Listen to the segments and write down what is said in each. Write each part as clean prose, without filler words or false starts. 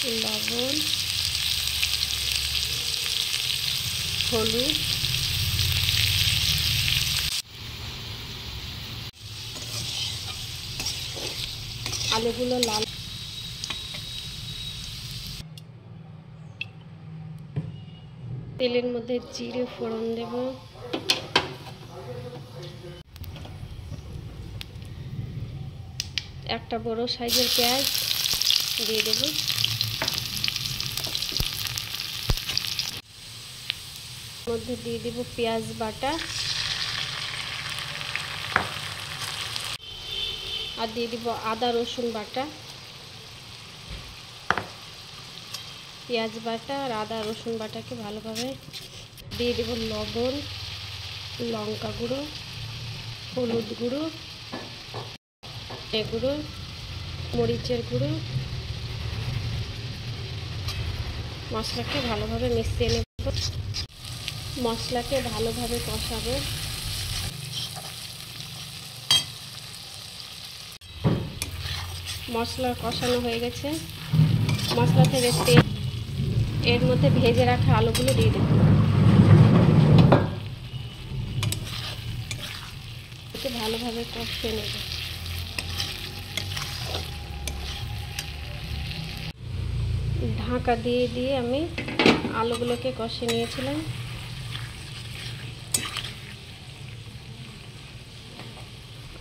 লবণ, হলুদ, আলুগুলো লাল, তেলের মধ্যে জিরে ফোড়ন দেব, একটা বড় সাইজের পেঁয়াজ দিয়ে দেব, মধ্যে দিয়ে দেব পেঁয়াজ বাটা আর দিয়ে দিব আদা রসুন বাটা। পেঁয়াজ বাটা আর আদা রসুন বাটাকে ভালোভাবে দিয়ে দেব লবণ, লঙ্কা গুঁড়ো, হলুদ গুঁড়ো, গুঁড়ো, মরিচের গুঁড়ো, মশলাকে ভালোভাবে মিশিয়ে নেব। মশলাকে ভালোভাবে কষাবো। মশলা কষানো হয়ে গেছে। মশলা থেকে তেল, এর মধ্যে ভেজে রাখা আলুগুলো দিয়ে দেব। এতে ভালোভাবে কষিয়ে নেব। ঢাকা দিয়ে দিয়ে আমি আলুগুলোকে কষিয়ে নিয়েছিলাম।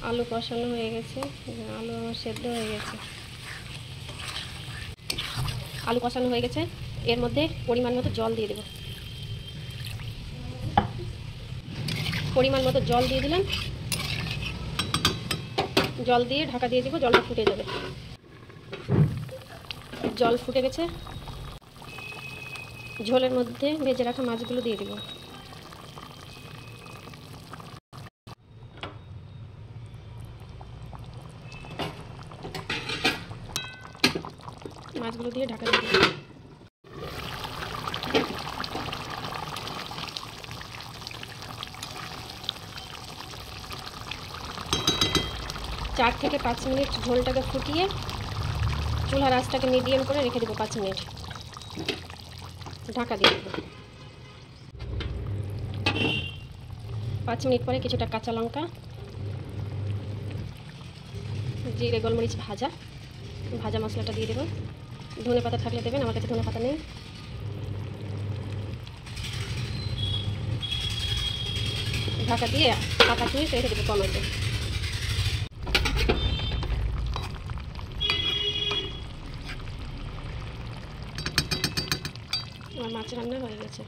আলু কষানো হয়ে গেছে, আলু আমার সেদ্ধ হয়ে গেছে। আলু কষানো হয়ে গেছে, এর মধ্যে পরিমাণ মতো জল দিয়ে দেব। পরিমাণ মতো জল দিয়ে দিলাম। জল দিয়ে ঢাকা দিয়ে দেবো, জলটা ফুটে যাবে। জল ফুটে গেছে, ঝোলের মধ্যে ভেজে রাখা মাছগুলো দিয়ে দেব। মাছগুলো দিয়ে ঢাকা দিয়ে দেব। 4 থেকে 5 মিনিট ঝোলটাকে ফুটিয়ে চুলার আঁচটাকে মিডিয়াম করে রেখে দেবো 5 মিনিট। ঢাকা দিয়ে দেবো। 5 মিনিট পরে কিছুটা কাঁচা লঙ্কা, জিরে গোলমরিচ ভাজা মশলাটা দিয়ে দেবো। ধনে পাতা থাকলে দেবেন, আমার কাছে ধনে পাতা নেই। ঢাকা দিয়ে 5 মিনিট রেখে দেবো কম আছে। আমার মাছ রান্না হয়ে গেছে।